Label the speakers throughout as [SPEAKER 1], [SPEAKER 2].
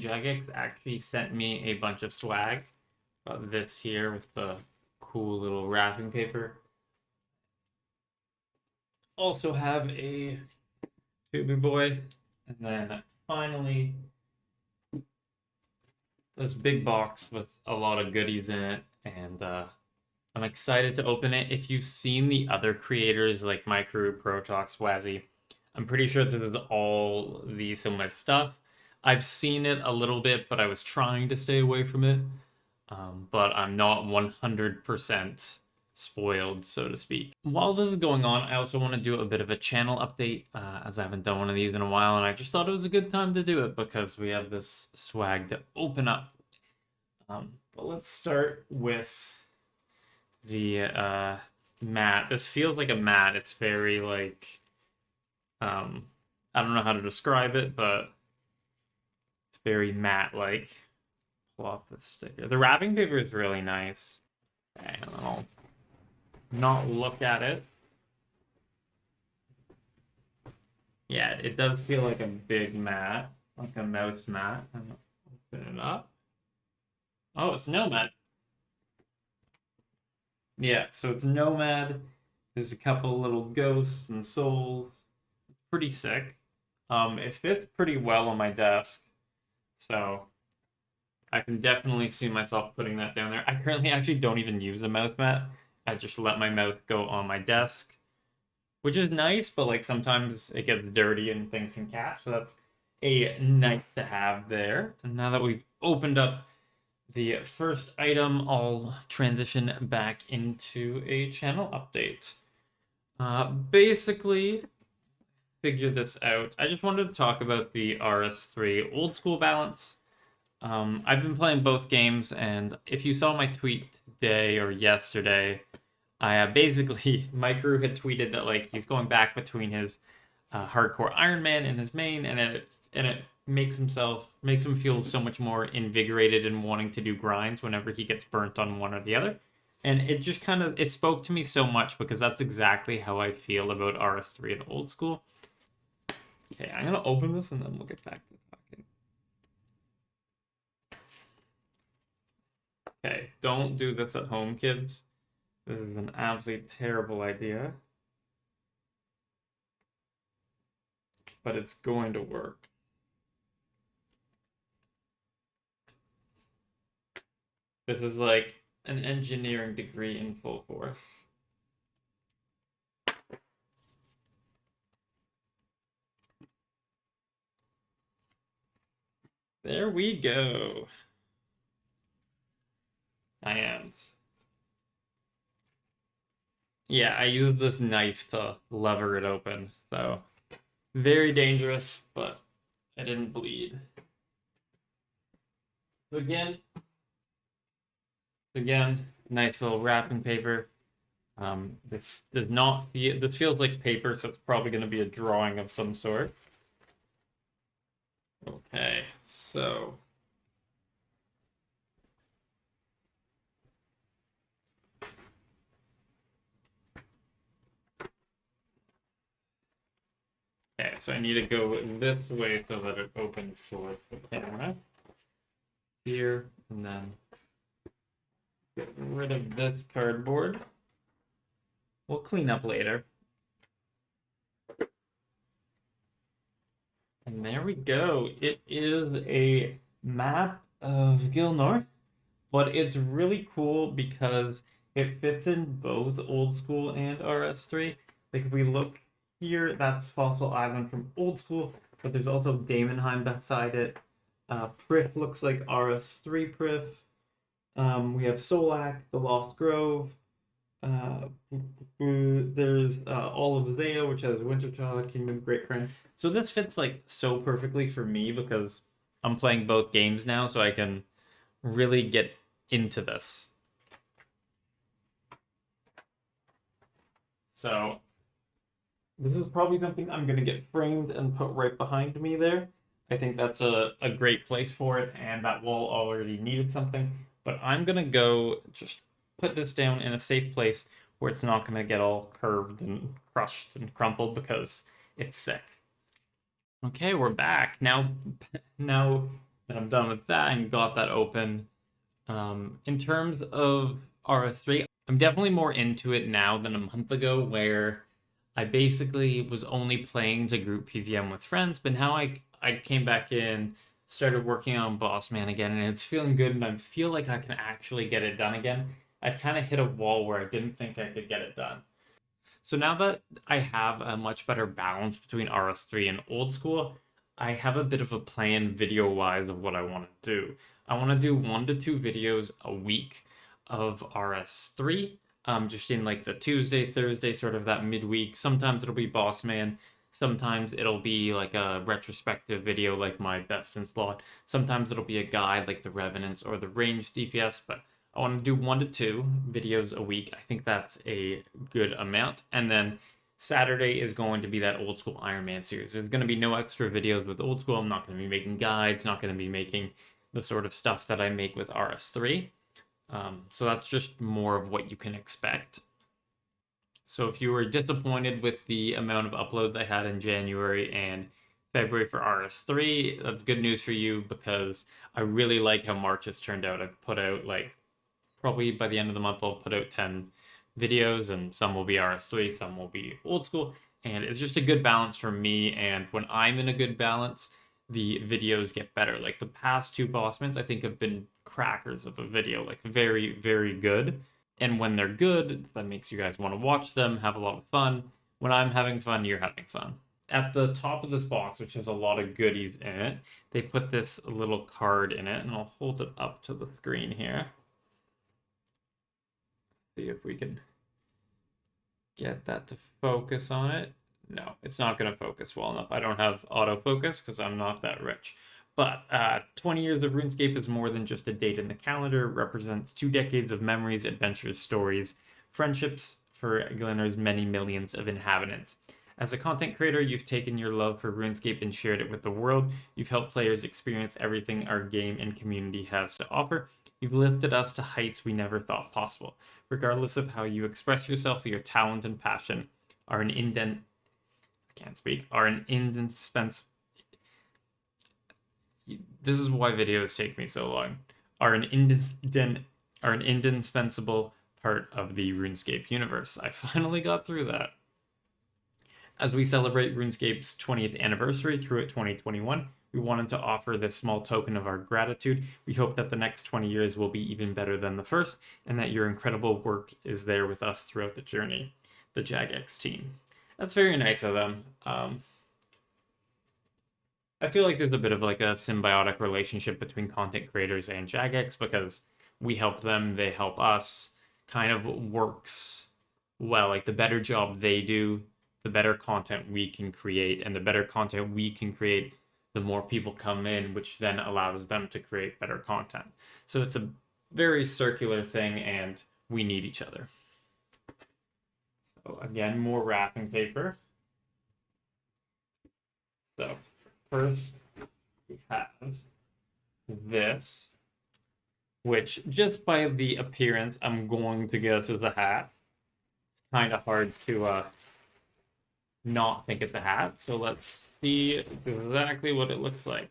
[SPEAKER 1] Jagex actually sent me a bunch of swag. This here with the cool little wrapping paper. Also have a Tubu Boy. And then finally, this big box with a lot of goodies in it. And I'm excited to open it. If you've seen the other creators like My Crew, Protox, Wazzy, I'm pretty sure this is all the similar stuff. I've seen it a little bit, but I was trying to stay away from it. But I'm not 100% spoiled, so to speak. While this is going on, I also want to do a bit of a channel update, as I haven't done one of these in a while, and I just thought it was a good time to do it because we have this swag to open up. But let's start with the mat. This feels like a mat. It's very like, I don't know how to describe it, but it's very matte-like. Pull off the sticker. The wrapping paper is really nice. Okay, I'll not look at it. Yeah, it does feel like a big mat, like a mouse mat. I'm open it up. Oh, it's Nomad. Yeah, so it's Nomad. There's a couple little ghosts and souls. Pretty sick. It fits pretty well on my desk, so I can definitely see myself putting that down there. I currently actually don't even use a mouse mat. I just let my mouse go on my desk, which is nice, but like sometimes it gets dirty and things can catch, so that's a nice to have there. And now that we've opened up the first item, I'll transition back into a channel update. Basically, figure this out. I just wanted to talk about the RS3 old school balance. I've been playing both games, and if you saw my tweet today or yesterday, I basically, my crew had tweeted that like he's going back between his hardcore Iron Man and his main, and it makes him feel so much more invigorated and wanting to do grinds whenever he gets burnt on one or the other. And it just kind of, it spoke to me so much because that's exactly how I feel about RS3 and old school. Okay, I'm gonna open this and then we'll get back to talking. Okay, don't do this at home, kids. This is an absolutely terrible idea. But it's going to work. This is like an engineering degree in full force. There we go. I am. Yeah, I used this knife to lever it open, so very dangerous, but I didn't bleed. So again, nice little wrapping paper. This does not feel, this feels like paper, so it's probably going to be a drawing of some sort. Okay, so okay, so I need to go this way so that it opens towards the camera. Here, and then get rid of this cardboard. We'll clean up later. And there we go. It is a map of Gilnor, but it's really cool because it fits in both old school and RS3. Like if we look here, that's Fossil Island from old school, but there's also Damonheim beside it. Prif looks like RS3 Prif. We have Solak, the Lost Grove. There's all of Zaya, which has Wintertodt, Kingdom, Great Friend. So this fits like so perfectly for me because I'm playing both games now, so I can really get into this. So this is probably something I'm going to get framed and put right behind me there. I think that's a great place for it, and that wall already needed something. But I'm going to go just put this down in a safe place where it's not going to get all curved and crushed and crumpled because it's sick. Okay, we're back. Now And I'm done with that and got that open. In terms of RS3, I'm definitely more into it now than a month ago, where I basically was only playing to group PVM with friends, but now I came back in, started working on Boss Man again, and it's feeling good, and I feel like I can actually get it done again. I'd kind of hit a wall where I didn't think I could get it done. So now that I have a much better balance between RS3 and old school, I have a bit of a plan video wise of what I want to do. I want to do 1 to 2 videos a week of RS3, just in like the Tuesday, Thursday, sort of that midweek. Sometimes it'll be Boss Man. Sometimes it'll be like a retrospective video like my best in slot. Sometimes it'll be a guide like the Revenants or the ranged DPS, but I want to do 1 to 2 videos a week. I think that's a good amount. And then Saturday is going to be that old school Iron Man series. There's going to be no extra videos with old school. I'm not going to be making guides, not going to be making the sort of stuff that I make with RS3. So that's just more of what you can expect. So if you were disappointed with the amount of uploads I had in January and February for RS3, that's good news for you because I really like how March has turned out. I've put out like probably by the end of the month I'll put out 10 videos, and some will be RS3, some will be old school, and it's just a good balance for me. And when I'm in a good balance, the videos get better. Like the past 2 Bossmans I think have been crackers of a video, like very, very good. And when they're good, that makes you guys want to watch them, have a lot of fun. When I'm having fun, you're having fun. At the top of this box, which has a lot of goodies in it, they put this little card in it, and I'll hold it up to the screen here. See if we can get that to focus on it. No, it's not going to focus well enough. I don't have autofocus because I'm not that rich. But 20 years of RuneScape is more than just a date in the calendar. It represents 2 decades of memories, adventures, stories, friendships for Glenner's many millions of inhabitants. As a content creator, you've taken your love for RuneScape and shared it with the world. You've helped players experience everything our game and community has to offer. You've lifted us to heights we never thought possible. Regardless of how you express yourself, your talent and passion are an indispensable. This is why videos take me so long. Are an indispensable part of the RuneScape universe. I finally got through that. As we celebrate RuneScape's 20th anniversary throughout 2021, we wanted to offer this small token of our gratitude. We hope that the next 20 years will be even better than the first, and that your incredible work is there with us throughout the journey. The Jagex team. That's very nice of them. I feel like there's a bit of like a symbiotic relationship between content creators and Jagex because we help them, they help us. Kind of works well. Like the better job they do, the better content we can create, and the better content we can create, the more people come in, which then allows them to create better content. So it's a very circular thing, and we need each other. So again, more wrapping paper. So first we have this, which just by the appearance, I'm going to guess is a hat. Kind of hard to not think it's a hat. So let's see exactly what it looks like.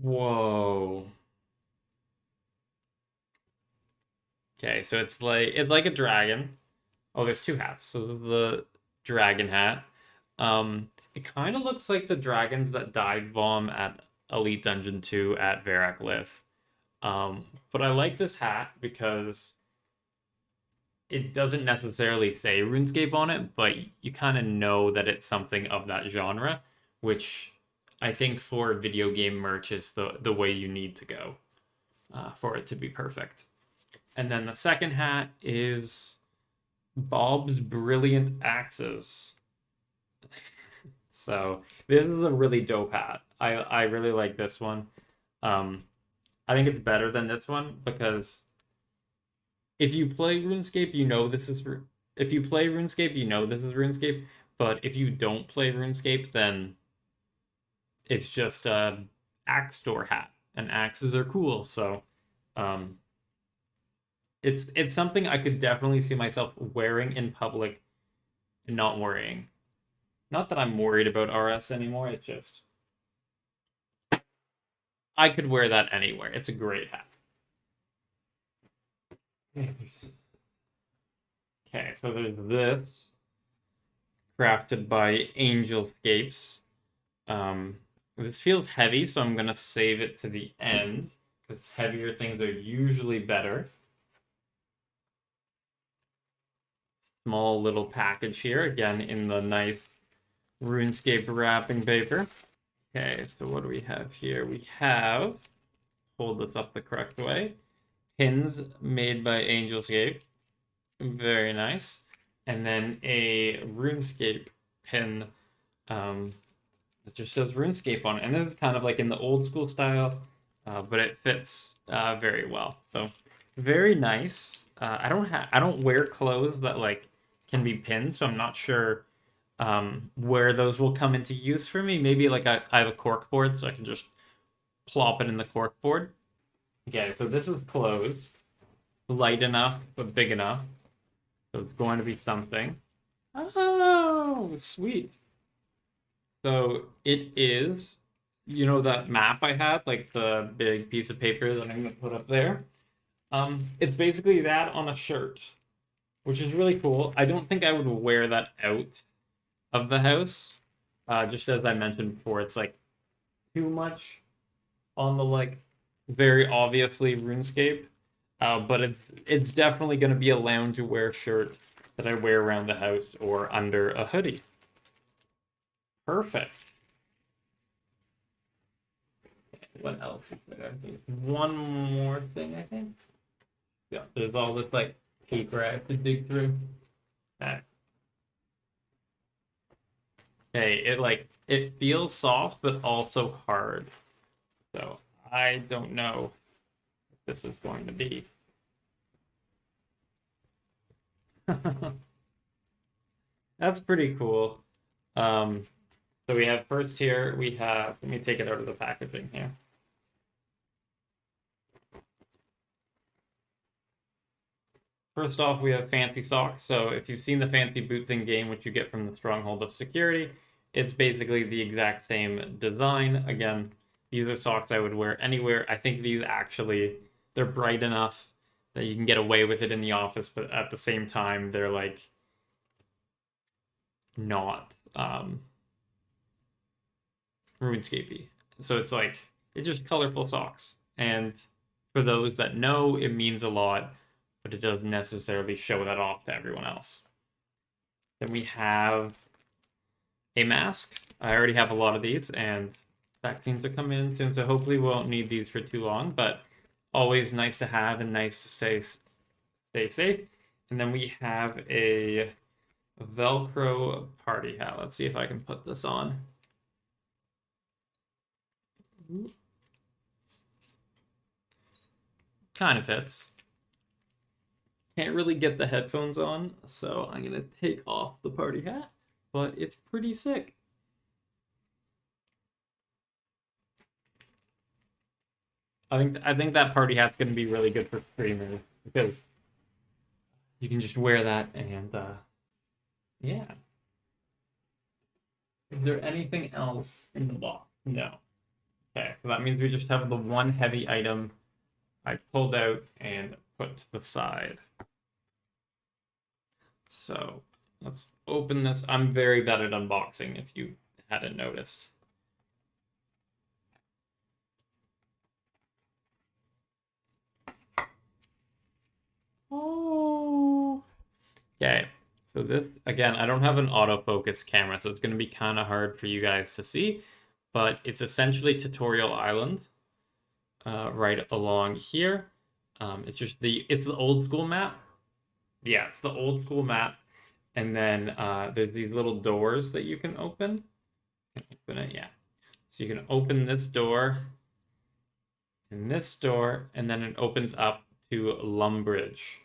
[SPEAKER 1] Whoa. Okay, so it's like a dragon. Oh, there's 2 hats. So this is the dragon hat. It kind of looks like the dragons that dive bomb at Elite Dungeon 2 at Varak Lith. But I like this hat because it doesn't necessarily say RuneScape on it, but you kind of know that it's something of that genre, which I think for video game merch is the way you need to go for it to be perfect. And then the second hat is Bob's Brilliant Axes. So this is a really dope hat. I really like this one. I think it's better than this one because if you play RuneScape, you know this is RuneScape, but if you don't play RuneScape, then it's just a axe store hat, and axes are cool. So it's something I could definitely see myself wearing in public and not worrying. Not that I'm worried about RS anymore, it's just I could wear that anywhere. It's a great hat. Okay, so there's this crafted by Angelscapes. This feels heavy, so I'm gonna save it to the end because heavier things are usually better. Small little package here, again in the nice Runescape wrapping paper. Okay, so what do we have here? We have, hold this up the correct way, pins made by Angelscape. Very nice. And then a RuneScape pin that just says RuneScape on it. And this is kind of like in the old school style, but it fits very well. So very nice. I don't wear clothes that like can be pinned, so I'm not sure where those will come into use for me. Maybe like I have a cork board, so I can just plop it in the cork board. Okay, so this is closed. Light enough, but big enough. So it's going to be something. Oh, sweet. So it is, you know, that map I had, like the big piece of paper that I'm going to put up there. It's basically that on a shirt, which is really cool. I don't think I would wear that out of the house. Just as I mentioned before, it's like too much on the like very obviously RuneScape. But it's definitely going to be a loungewear shirt that I wear around the house or under a hoodie. Perfect. What else is there? There's one more thing, I think. Yeah, there's all this like paper I have to dig through. Okay, it feels soft but also hard. So I don't know what this is going to be. That's pretty cool. So we have first here, we have, let me take it out of the packaging here. First off, we have fancy socks. So if you've seen the fancy boots in game, which you get from the Stronghold of Security, it's basically the exact same design. Again, these are socks I would wear anywhere. I think these actually, they're bright enough that you can get away with it in the office, but at the same time, they're like not RuneScapey. So it's like, it's just colorful socks. And for those that know, it means a lot, but it doesn't necessarily show that off to everyone else. Then we have a mask. I already have a lot of these, and vaccines are coming in soon, so hopefully we won't need these for too long, but always nice to have and nice to stay safe. And then we have a Velcro Party Hat. Let's see if I can put this on. Kind of fits. Can't really get the headphones on, so I'm gonna take off the party hat, but it's pretty sick. I think that party hat's gonna be really good for streamers because you can just wear that and yeah. Is there anything else in the box? No. Okay, so that means we just have the one heavy item I pulled out and put to the side. So let's open this. I'm very bad at unboxing if you hadn't noticed. Oh. Okay, so this, again, I don't have an autofocus camera, so it's going to be kind of hard for you guys to see, but it's essentially Tutorial Island right along here. It's just it's the old school map. Yeah, it's the old school map. And then there's these little doors that you can open. Open it, yeah. So you can open this door and this door, and then it opens up to Lumbridge,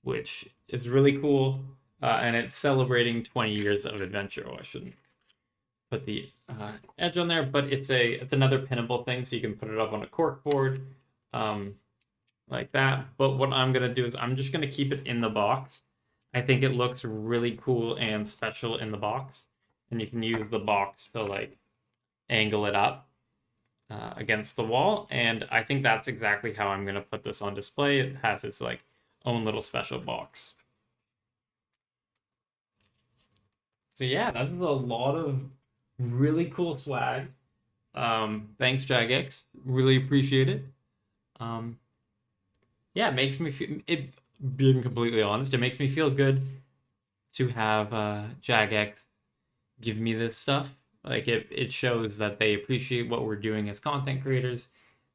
[SPEAKER 1] which is really cool. And it's celebrating 20 years of adventure. Oh, I shouldn't put the edge on there, but it's another pinnable thing, so you can put it up on a cork board like that. But what I'm gonna do is I'm just gonna keep it in the box. I think it looks really cool and special in the box, and you can use the box to like angle it up. against the wall, and I think that's exactly how I'm gonna put this on display. It has its like own little special box. So yeah, that's a lot of really cool swag. Thanks, Jagex. Really appreciate it. Um, yeah, it makes me feel it. Being completely honest, it makes me feel good to have Jagex give me this stuff. Like it shows that they appreciate what we're doing as content creators,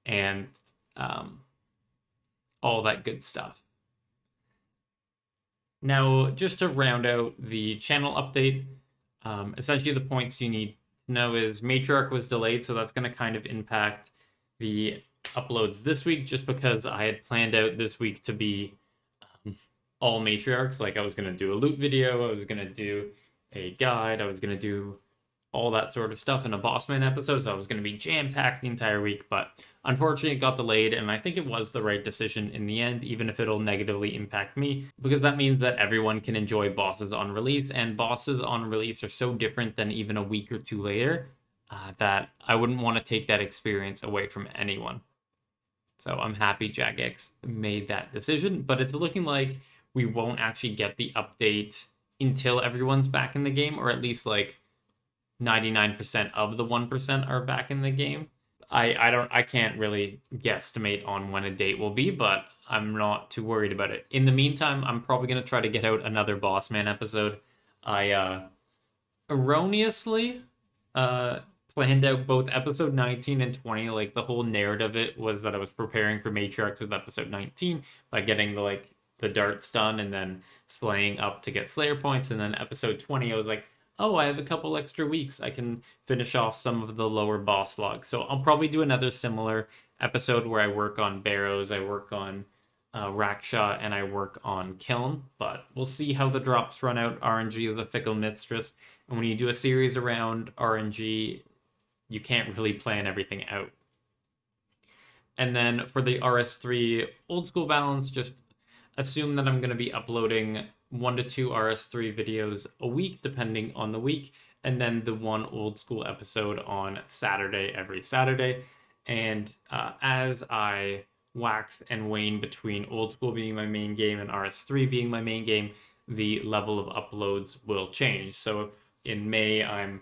[SPEAKER 1] and um, all that good stuff. Now, just to round out the channel update, essentially the points you need to know is Matriarch was delayed, so that's going to kind of impact the uploads this week, just because I had planned out this week to be all Matriarchs. Like I was going to do a loot video, I was going to do a guide, I was going to do all that sort of stuff in a Bossman episode, so I was going to be jam-packed the entire week, but unfortunately it got delayed, and I think it was the right decision in the end, even if it'll negatively impact me, because that means that everyone can enjoy bosses on release, and bosses on release are so different than even a week or two later, that I wouldn't want to take that experience away from anyone. So I'm happy Jagex made that decision, but it's looking like we won't actually get the update until everyone's back in the game, or at least like 99% of the 1% are back in the game. I can't really guesstimate on when a date will be, but I'm not too worried about it. In the meantime, I'm probably gonna try to get out another Boss Man episode. I erroneously planned out both episode 19 and 20. Like the whole narrative of it was that I was preparing for Matriarchs with episode 19 by getting the dart stun and then slaying up to get Slayer points, and then episode 20 I was like, oh, I have a couple extra weeks. I can finish off some of the lower boss logs. So I'll probably do another similar episode where I work on Barrows, I work on Raksha, and I work on Kiln. But we'll see how the drops run out. RNG is a fickle mistress. And when you do a series around RNG, you can't really plan everything out. And then for the RS3 old school balance, just assume that I'm going to be uploading 1 to 2 RS3 videos a week, depending on the week, and then the one old school episode on Saturday, every Saturday. And as I wax and wane between old school being my main game and RS3 being my main game, the level of uploads will change. So if in May I'm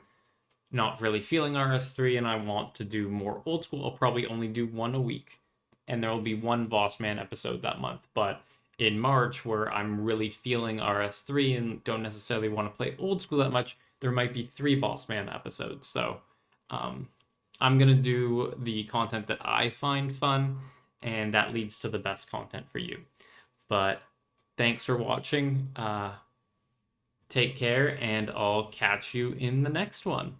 [SPEAKER 1] not really feeling RS3 and I want to do more old school, I'll probably only do one a week. And there will be one Boss Man episode that month. But in March, where I'm really feeling RS3 and don't necessarily want to play old school that much, there might be 3 Boss Man episodes. So I'm going to do the content that I find fun, and that leads to the best content for you. But thanks for watching. Take care, and I'll catch you in the next one.